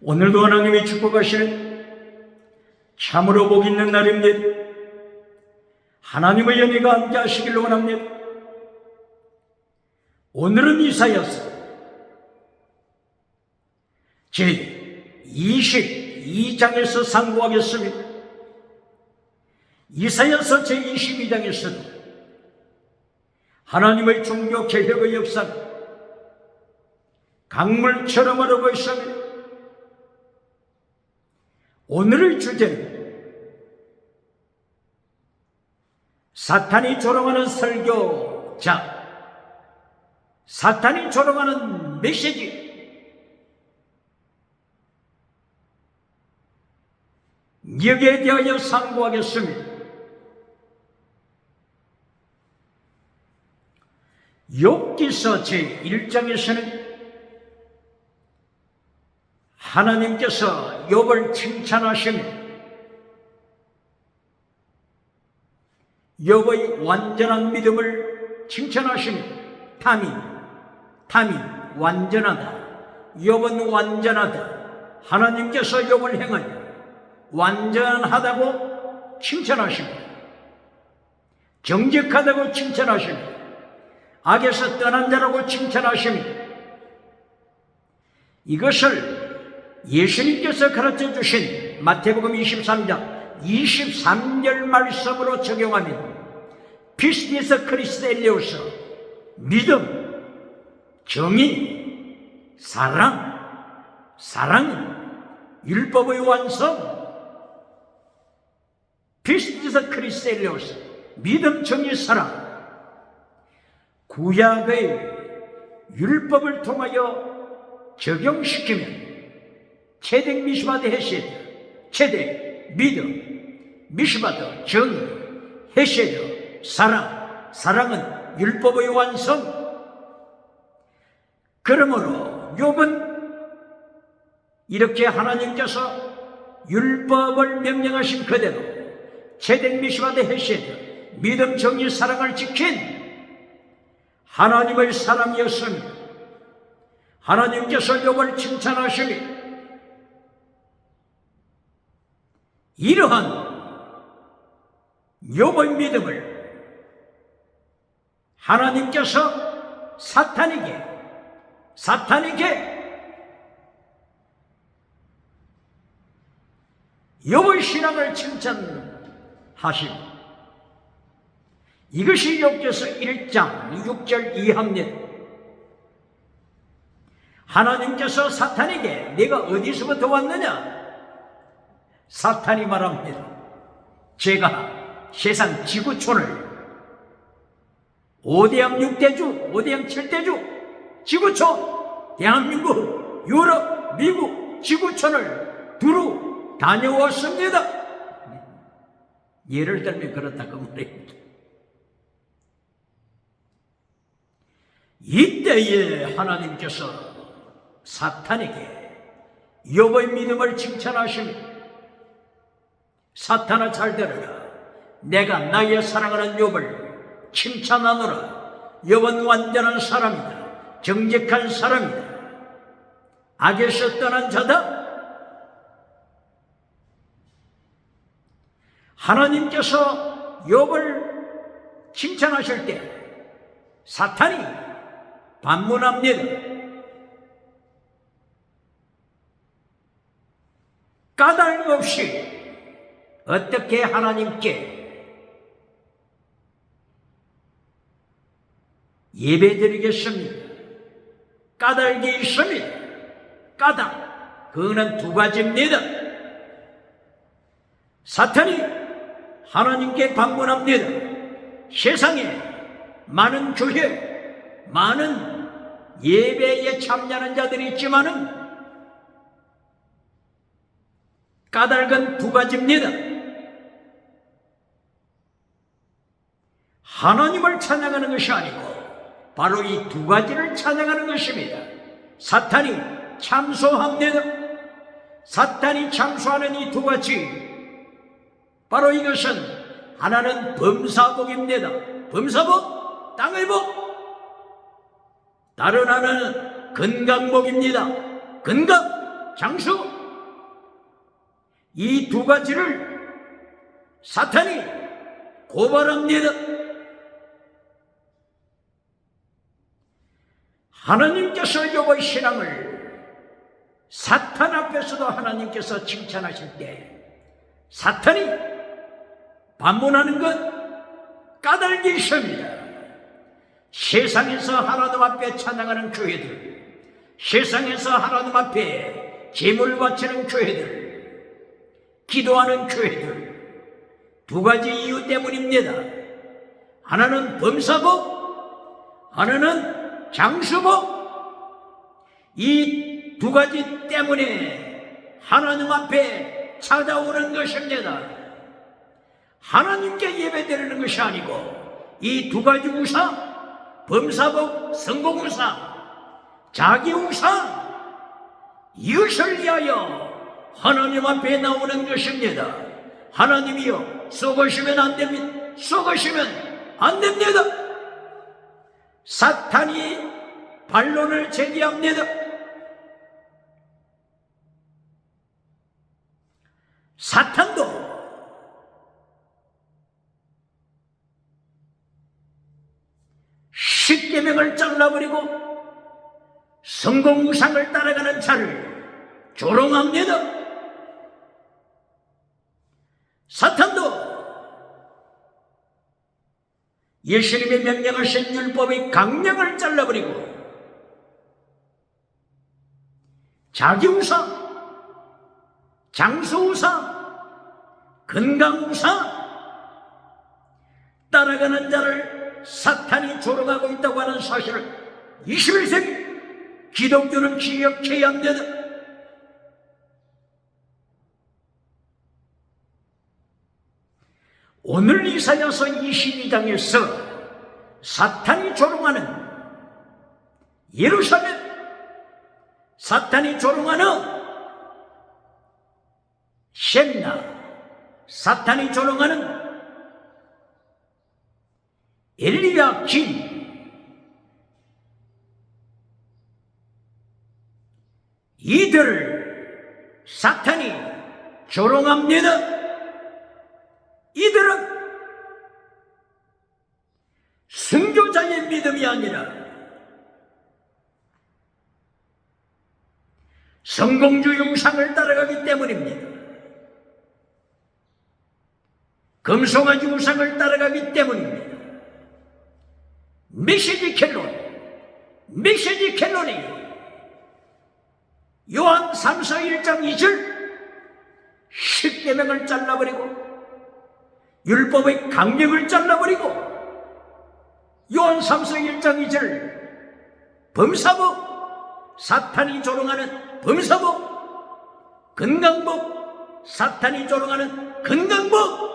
오늘도 하나님이 축복하시는 참으로 복 있는 날입니다. 하나님의 연혜가 함께 하시길 원합니다. 오늘은 이사야서 제22장에서 상고하겠습니다. 이사야서 제22장에서도 하나님의 종교 개혁의 역사가 강물처럼 흐르고 있습니다. 오늘의 주제는 사탄이 조롱하는 설교자, 사탄이 조롱하는 메시지. 여기에 대하여 상고하겠습니다. 욥기서 제1장에서는 하나님께서 욥을 칭찬하시며 욥의 완전한 믿음을 칭찬하시며 타민, 완전하다. 욥은 완전하다. 하나님께서 욥을 행하여 완전하다고 칭찬하십니다. 정직하다고 칭찬하십니다. 악에서 떠난 자라고 칭찬하십니다. 이것을 예수님께서 가르쳐 주신 마태복음 23장 23절 말씀으로 적용하면 피스티스 크리스트 엘레오서, 믿음, 정의, 사랑은 율법의 완성. 피스티스 크리스트 엘레오서, 믿음, 정의, 사랑. 구약의 율법을 통하여 적용시키면 체덱 미시바드 헤세드, 체덱 믿음, 미시바드 정의, 헤세드 사랑은 율법의 완성. 그러므로 욥은 이렇게 하나님께서 율법을 명령하신 그대로 체덱 미시바드 헤세드, 믿음, 정의, 사랑을 지킨 하나님의 사람이었습니다. 하나님께서 욥을 칭찬하시니 이러한 욥의 믿음을 하나님께서 사탄에게 욥의 신앙을 칭찬하시고 이것이 욥기서 1장 6절 이하입니다. 하나님께서 사탄에게 내가 어디서부터 왔느냐? 사탄이 말합니다. 제가 세상 지구촌을 5대양 6대주, 5대양 7대주, 지구촌, 대한민국, 유럽, 미국 지구촌을 두루 다녀왔습니다. 예를 들면 그렇다고 말입니다. 이때에 하나님께서 사탄에게 욥의 믿음을 칭찬하십니다. 사탄아, 잘 들어라. 내가 나의 사랑하는 욥을 칭찬하노라. 욥은 완전한 사람이다. 정직한 사람이다. 악에서 떠난 자다. 하나님께서 욥을 칭찬하실 때 사탄이 반문합니다. 까닭 없이 어떻게 하나님께 예배드리겠습니까? 까닭이 있습니다. 까닭, 그거는 두 가지입니다. 사탄이 하나님께 반문합니다. 세상에 많은 교회, 많은 예배에 참여하는 자들이 있지만은 까닭은 두 가지입니다. 하나님을 찬양하는 것이 아니고 바로 이 두 가지를 찬양하는 것입니다. 사탄이 참소합니다. 사탄이 참소하는 이 두 가지, 바로 이것은 하나는 범사복입니다. 범사복, 땅의 복. 다른 하나는 건강복입니다. 건강, 장수. 이 두 가지를 사탄이 고발합니다. 하나님께서 욥의 신앙을 사탄 앞에서도 하나님께서 칭찬하실 때 사탄이 반문하는 것 까닭이 있습니다. 세상에서 하나님 앞에 찬양하는 교회들, 세상에서 하나님 앞에 제물 바치는 교회들, 기도하는 교회들, 두 가지 이유 때문입니다. 하나는 범사복, 하나는 장수복. 이 두 가지 때문에 하나님 앞에 찾아오는 것입니다. 하나님께 예배드리는 것이 아니고 이 두 가지 우상, 범사복, 성공우상, 자기우상, 이웃을 위하여 하나님 앞에 나오는 것입니다. 하나님이여 썩으시면 안 됩니다. 썩으시면 안 됩니다. 사탄이 반론을 제기합니다. 사탄도 십계명을 잘라버리고 성공우상을 따라가는 자를 조롱합니다. 사탄도 예수님의 명령하신 율법의 강령을 잘라버리고 자기우상, 장수우상, 건강우상 따라가는 자를 사탄이 조롱하고 있다고 하는 사실을 21세기 기독교는 기억해야 합니다. 오늘 이사야서 22장에서 사탄이 조롱하는 예루살렘, 사탄이 조롱하는 셈나, 사탄이 조롱하는 엘리야kim, 이들을 사탄이 조롱합니다. 이들은 순교자의 믿음이 아니라 성공주의 우상을 따라가기 때문입니다. 금송아지 우상을 따라가기 때문입니다. 메시지 켈론이 요한 3서 1장 2절 십계명을 잘라버리고 율법의 강령을 잘라버리고 요한 3서 1장 2절 범사복, 사탄이 조롱하는 범사복, 건강복, 사탄이 조롱하는 건강복,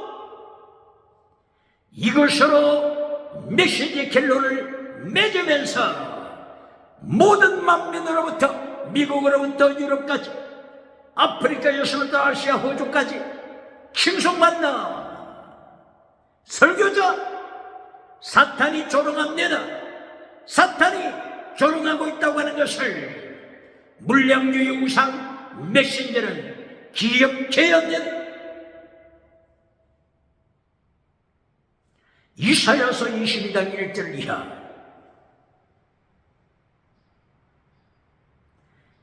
이것으로 메시지 켈론을 맺으면서 모든 만민으로부터 미국으로부터 유럽까지 아프리카에서부터 아시아 호주까지 칭송받는 설교자 사탄이 조롱합니다. 사탄이 조롱하고 있다고 하는 것을 물량주의 우상 메신저는 기억해야 합니다. 이사야서 22장 1절 이하,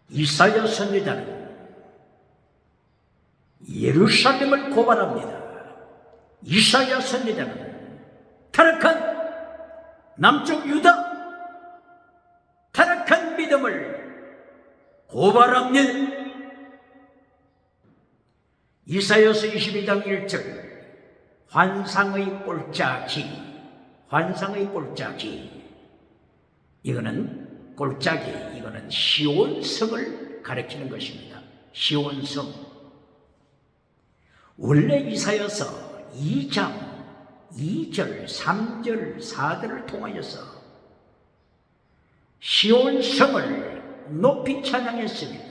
이사야 선지자는 예루살렘을 고발합니다. 이사야 선지자는 타락한 남쪽 유다, 타락한 믿음을 고발합니다. 이사야서 22장 1절, 환상의 꼴짝이, 이거는 꼴짝이, 이거는 시온성을 가리키는 것입니다. 시온성. 원래 이사야서 2장 2절, 3절, 4절을 통하여서 시온성을 높이 찬양했습니다.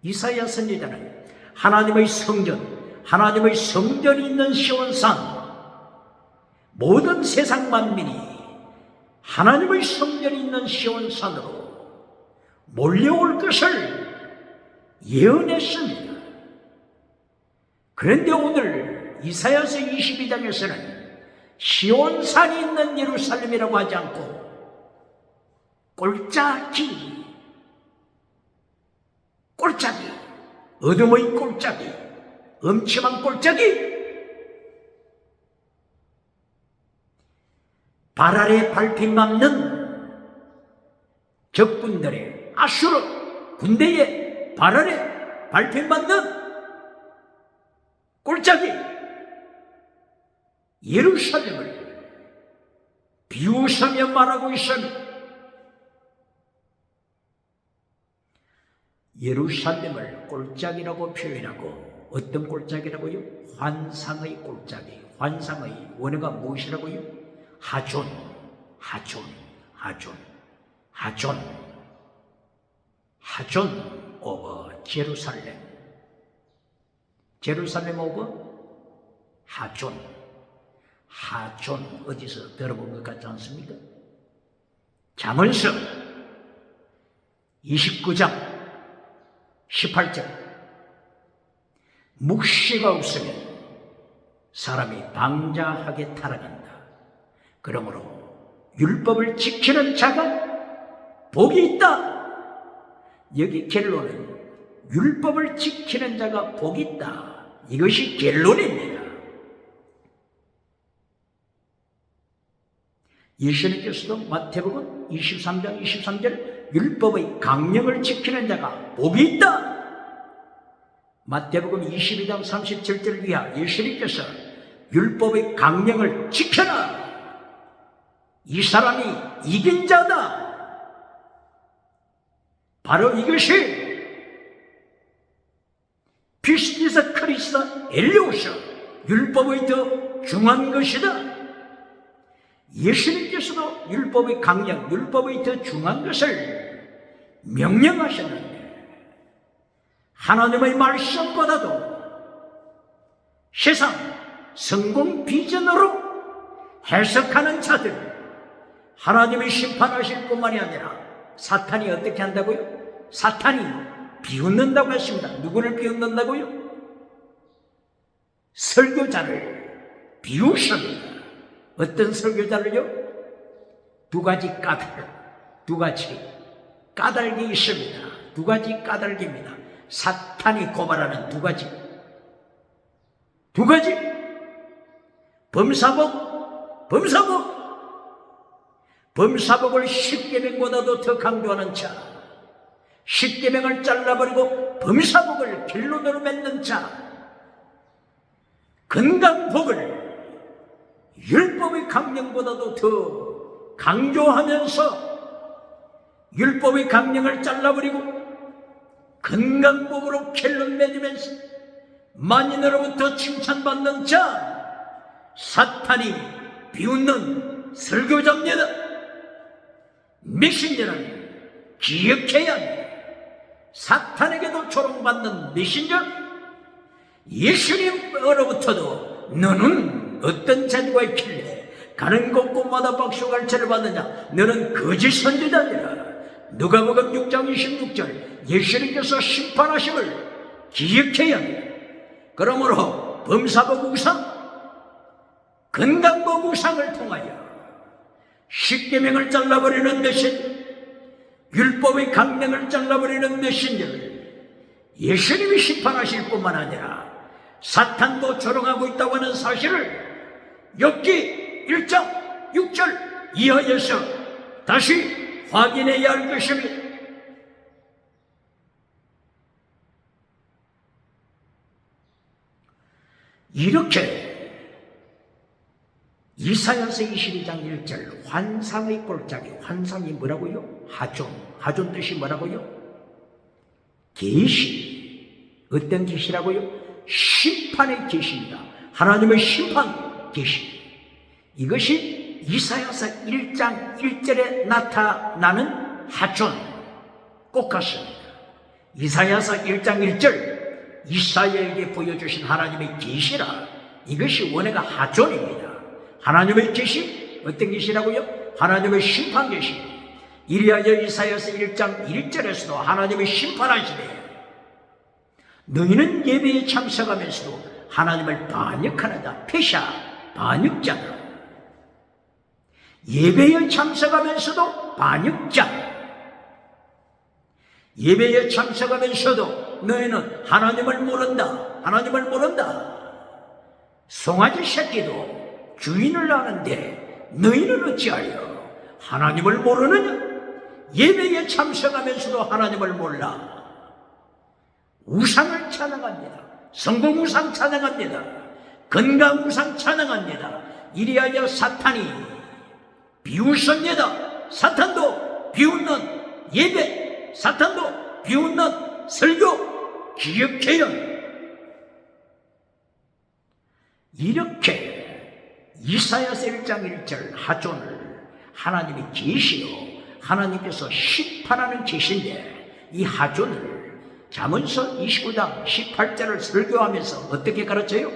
이사야 선지자는 하나님의 성전, 하나님의 성전이 있는 시온산, 모든 세상 만민이 하나님의 성전이 있는 시온산으로 몰려올 것을 예언했습니다. 그런데 오늘 이사야서 22장에서는 시온산이 있는 예루살렘이라고 하지 않고 꼴짝이, 어둠의 꼴짝이, 엄침한 꼴짝이, 발 아래 밟힌 맞는 적군들의 아수르 군대의 발 아래 밟힌 맞는 꼴짝이 예루살렘을 비웃으며 말하고 있습니다. 예루살렘을 꼴짝이라고 표현하고, 어떤 꼴짝이라고요? 환상의 꼴짝이. 환상의 원어가 무엇이라고요? 하존 오버 제루살렘. 제루살렘 오버 하존. 어디서 들어본 것 같지 않습니까? 잠언서 29장 18절. 묵시가 없으면 사람이 방자하게 타락한다. 그러므로 율법을 지키는 자가 복이 있다. 여기 결론은 율법을 지키는 자가 복이 있다. 이것이 결론입니다. 예수님께서도 마태복음 23장 23절 율법의 강령을 지키는 자가 복이 있다. 마태복음 22장 37절 이하 예수님께서 율법의 강령을 지켜라. 이 사람이 이긴 자다. 바로 이것이 피스티스 크리스타 엘리오스, 율법의 더 중요한 것이다. 예수님께서도 율법의 강령, 율법의 더 중요한 것을 명령하셨는데, 하나님의 말씀보다도 세상 성공 비전으로 해석하는 자들, 하나님이 심판하실 뿐만이 아니라 사탄이 어떻게 한다고요? 사탄이 비웃는다고 했습니다. 누구를 비웃는다고요? 설교자를 비웃습니다. 어떤 설교자를요? 두 가지 까닭이 있습니다. 두 가지 까닭입니다. 사탄이 고발하는 두 가지. 범사복을 10계명보다도 더 강조하는 자, 10계명을 잘라버리고 범사복을 결론으로 맺는 자, 건강복을 율법의 강령보다도 더 강조하면서 율법의 강령을 잘라버리고 건강복으로 결론 맺으면서 만인으로부터 칭찬받는 자, 사탄이 비웃는 설교자입니다. 메신저는 기억해야 합니다. 사탄에게도 조롱받는 메신저, 예수님으로부터도 너는 어떤 재주가 있길래 가는 곳곳마다 박수갈채를 받느냐, 너는 거짓 선지자니라. 누가복음 6장 26절 예수님께서 심판하심을 기억해야 합니다. 그러므로 범사복 우상, 건강복 우상을 통하여 10계명을 잘라버리는 메신저, 율법의 강령을 잘라버리는 메신저를 예수님이 심판하실 뿐만 아니라 사탄도 조롱하고 있다고 하는 사실을 욥기 1장 6절 이하에서 다시 확인해야 할 것입니다. 이렇게 이사야서 22장 1절 환상의 꼴짝이, 환상이 뭐라고요? 하존 뜻이 뭐라고요? 계시. 어떤 계시라고요? 심판의 계시입니다. 하나님의 심판 계시. 이것이 이사야서 1장 1절에 나타나는 하존, 꼭 같습니다. 이사야서 1장 1절 이사야에게 보여주신 하나님의 계시라. 이것이 원래가 하존입니다. 하나님의 계시, 어떤 계시라고요? 하나님의 심판 계시. 이리하여 이사야서 1장 1절에서도 하나님의 심판하시되 너희는 예배에 참석하면서도 하나님을 반역하는다. 페샤, 반역자다. 예배에 참석하면서도 반역자. 예배에 참석하면서도 너희는 하나님을 모른다. 하나님을 모른다. 송아지 새끼도 주인을 아는데 너희는 어찌하여 하나님을 모르느냐? 예배에 참석하면서도 하나님을 몰라. 우상을 찬양합니다. 성공 우상 찬양합니다. 건강 우상 찬양합니다. 이리하여 사탄이 비웃습니다. 사탄도 비웃는 예배, 사탄도 비웃는 설교 기억해요. 이렇게 이사야서 1장 1절 하존을 하나님이 계시요 하나님께서 심판하는 계신데, 이 하존을 잠언서 29장 18절을 설교하면서 어떻게 가르쳐요?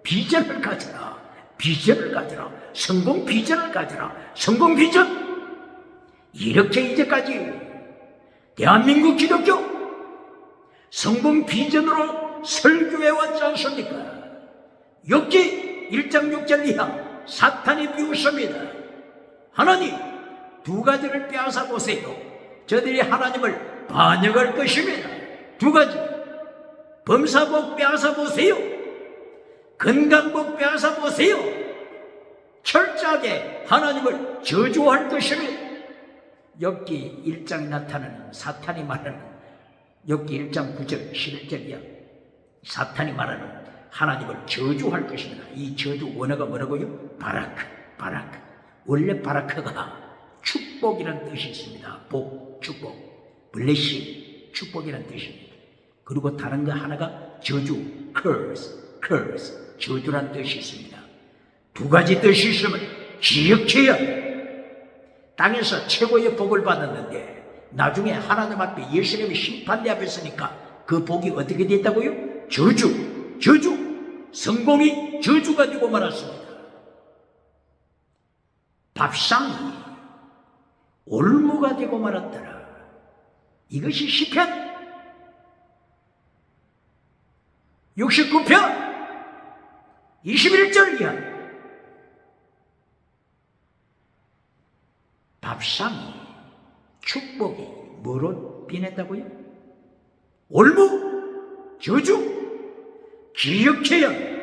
비전을 가져라. 비전을 가져라. 성공 비전을 가져라. 성공 비전. 이렇게 이제까지 대한민국 기독교 성공 비전으로 설교해 왔지 않습니까? 욥기 1장 6절 이하 사탄이 비웃습니다. 하나님 두 가지를 빼앗아 보세요. 저들이 하나님을 반역할 것입니다. 두 가지. 범사복 빼앗아 보세요. 건강복 빼앗아 보세요. 철저하게 하나님을 저주할 것입니다. 욥기 1장에 나타나는 사탄이 말하는, 욥기 1장 9절 11절이야. 사탄이 말하는 하나님을 저주할 것입니다. 이 저주 원어가 뭐라고요? 바라크. 원래 바라크가 축복이라는 뜻이 있습니다. 복, 축복, 블레싱, 축복이라는 뜻입니다. 그리고 다른 거 하나가 저주, curse, 저주라는 뜻이 있습니다. 두 가지 뜻이 있으면 기억해야 돼. 땅에서 최고의 복을 받았는데 나중에 하나님 앞에 예수님의 심판대 앞에 서니까 그 복이 어떻게 됐다고요? 저주. 성공이 저주가 되고 말았습니다. 밥상이 올무가 되고 말았더라. 이것이 시편 69편 21절 이하. 밥상이 축복이 뭐로 변했다고요? 올무, 저주. 기억해야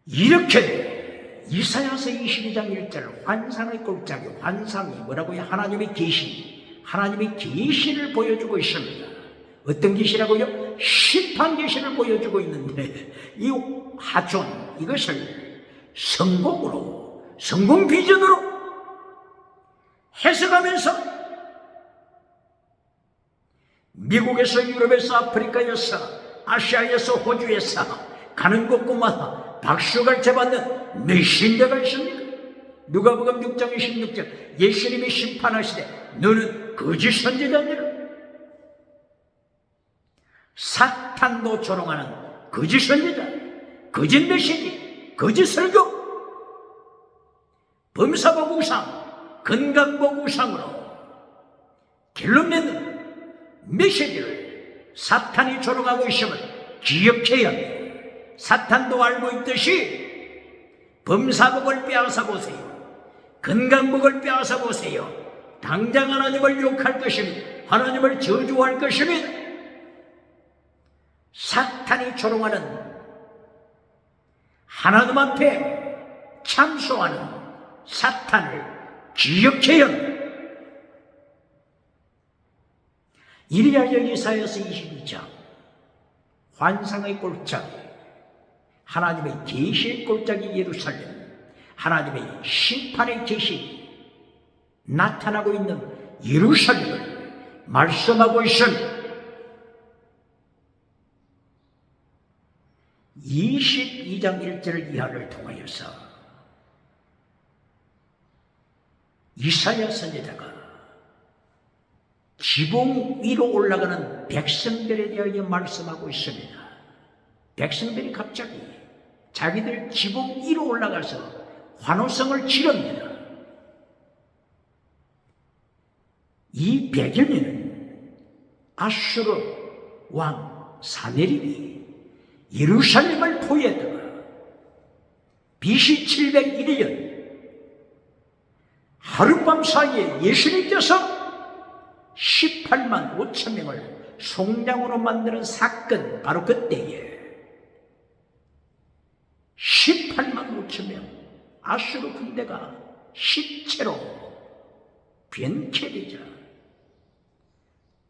이렇게 이사야서 22장 1절 환상의 꼴짝이, 환상이 뭐라고요? 하나님의 계시, 하나님의 계시를 보여주고 있습니다. 어떤 계시라고요? 심판 계시를 보여주고 있는데, 이 하존, 이것을 성공으로, 성공 비전으로 해석하면서 미국에서, 유럽에서, 아프리카에서, 아시아에서, 호주에서 가는 곳곳마다 박수를 제받는 메신저가 있습니까? 누가복음 6장 26절 예수님이 심판하시되 너는 거짓 선지자니라. 사탄도 조롱하는 거짓 선지자, 거짓 메시지, 거짓 설교, 범사복 우상, 건강복 우상으로 결론 내는 메시지를 사탄이 조롱하고 있음을 기억해야 합니다. 사탄도 알고 있듯이 범사복을 빼앗아 보세요. 건강복을 빼앗아 보세요. 당장 하나님을 욕할 것입니다. 하나님을 저주할 것입니다. 사탄이 조롱하는 하나님 앞에 참소하는 사탄을 기억해야 합니다. 이리하여 이사야서 22장 환상의 꼴짝이, 하나님의 계시의 꼴짝이 예루살렘, 하나님의 심판의 계시 나타나고 있는 예루살렘을 말씀하고 있습니다. 22장 1절 이하를 통하여서 이사야 선지자가 지붕 위로 올라가는 백성들에 대하여 말씀하고 있습니다. 백성들이 갑자기 자기들 지붕 위로 올라가서 환호성을 지릅니다. 이 배경에는 아수르 왕 사네립이 예루살렘을 포위했다가 BC 701년 하룻밤 사이에 예수님께서 18만 5천 명을 송장으로 만드는 사건, 바로 그때에 18만 5천 명 아수르 군대가 시체로 변케되자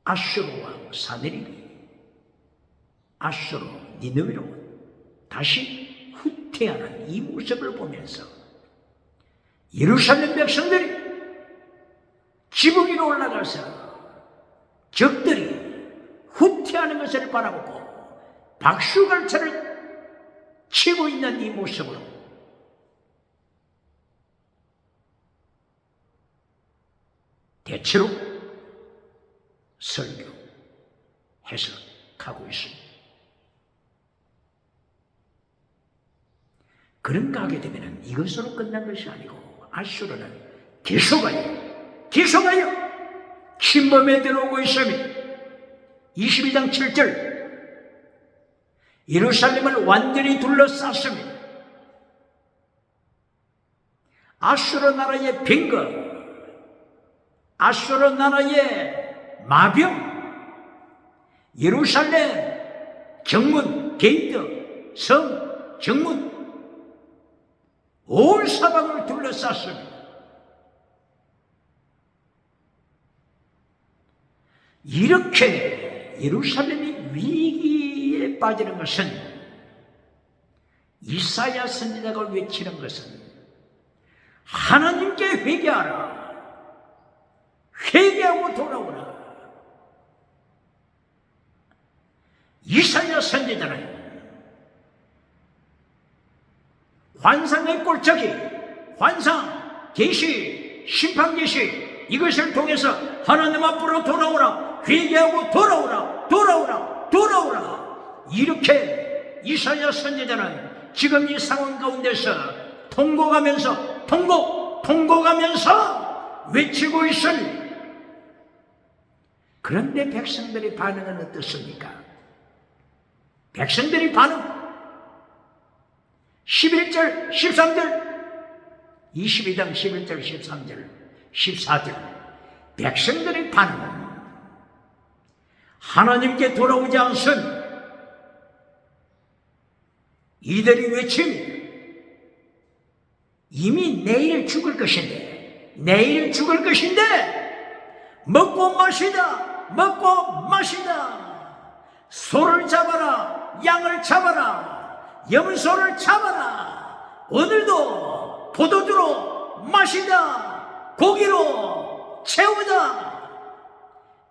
아수르 왕 사네립이 아수르 니느웨로 다시 후퇴하는 이 모습을 보면서 예루살렘 백성들이 지붕 위로 올라가서 적들이 후퇴하는 것을 바라보고 박수갈채를 치고 있는 이 모습으로 대체로 설교, 해석하고 있습니다. 그런가 하게 되면 이것으로 끝난 것이 아니고 아수르는 계속하여 침범에 들어오고 있습니다. 22장 7절 예루살렘을 완전히 둘러쌌습니다. 아수르 나라의 병거, 아수르 나라의 마병, 예루살렘 정문, 게이트, 성, 정문 온 사방을 둘러쌌습니다. 이렇게 예루살렘이 위기에 빠지는 것은 이사야 선지자가 외치는 것은 하나님께 회개하라, 회개하고 돌아오라. 이사야 선지자는 환상의 꼴짝이, 환상, 계시, 심판 계시, 이것을 통해서 하나님 앞으로 돌아오라, 회개하고 돌아오라. 이렇게 이사야 선지자는 지금 이 상황 가운데서 통곡하면서 외치고 있으니, 그런데 백성들의 반응은 어떻습니까? 백성들의 반응 11절, 13절, 22장 11절, 13절, 14절 백성들의 반응은 하나님께 돌아오지 않습니다. 이들이 외칩니다. 이미 내일 죽을 것인데 먹고 마시다, 소를 잡아라, 양을 잡아라, 염소를 잡아라, 오늘도 포도주로 마시다, 고기로 채우다.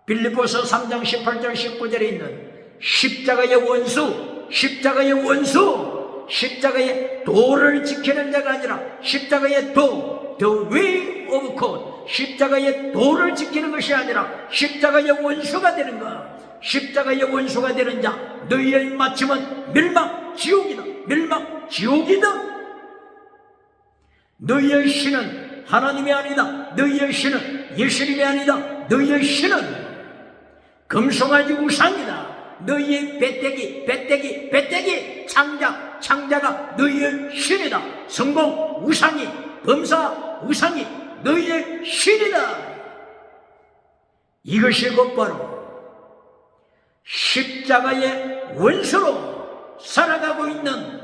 빌립보서 3장 18절 19절에 있는 십자가의 원수, 십자가의 도를 지키는 자가 아니라 십자가의 도, the way of God, 십자가의 도를 지키는 것이 아니라 십자가의 원수가 되는 것. 십자가의 원수가 되는 자, 너희의 마침은 멸망 지옥이다. 너희의 신은 하나님이 아니다. 너희의 신은 예수님이 아니다. 너희의 신은 금송아지 우상이다. 너희의 배때기 창자가 너희의 신이다. 성공 우상이, 범사 우상이 너희의 신이다. 이것이 곧바로 십자가의 원수로 살아가고 있는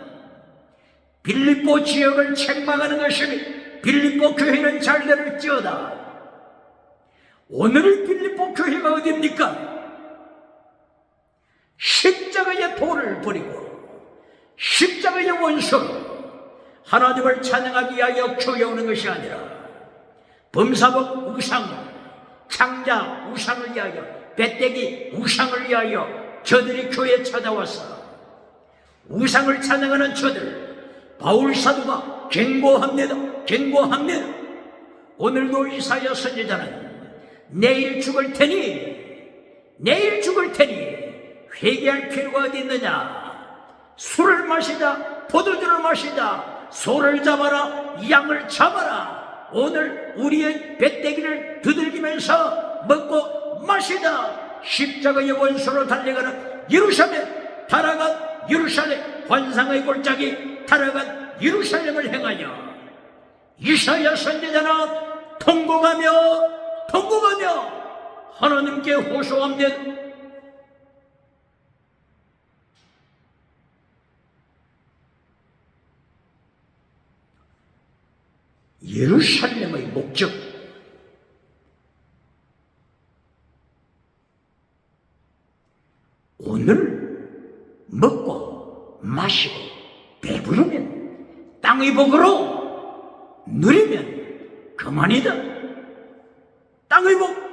빌립보 지역을 책망하는 것이니, 빌립보 교회는 잘 들을지어다. 오늘의 빌립보 교회가 어디입니까? 십자가의 도를 버리고 십자가의 원수로 하나님을 찬양하기 위하여 교회에 오는 것이 아니라 범사복 우상을, 창자 우상을 위하여, 배때기 우상을 위하여 저들이 교회에 찾아와서 우상을 찬양하는 저들, 바울 사도가 경고합니다. 오늘도 이사야 선지자는 내일 죽을 테니 회개할 필요가 어디 있느냐. 술을 마시자, 포도주를 마시자, 소를 잡아라, 양을 잡아라. 오늘 우리의 배때기를 두들기면서 먹고 마시다. 십자가의 원수로 달려가는 예루살렘, 타락한 예루살렘, 환상의 골짜기 타락한 예루살렘을 향하여 이사야 선지자는 통곡하며 하나님께 호소합니다. 예루살렘의 목적, 오늘 먹고 마시고 배부르면 땅의 복으로 누리면 그만이다. 땅의 복,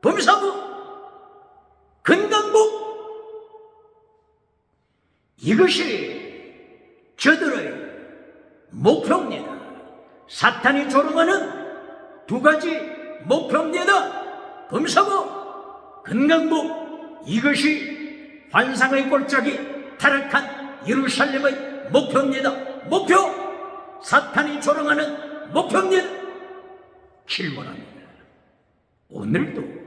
범사복, 건강복, 이것이 저들의 목표입니다. 사탄이 조롱하는 두 가지 목표입니다. 범사복, 건강복, 이것이 환상의 골짜기 타락한 예루살렘의 목표입니다. 목표, 사탄이 조롱하는 목표입니다. 질문합니다. 오늘도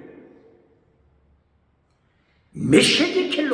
메시지 킬러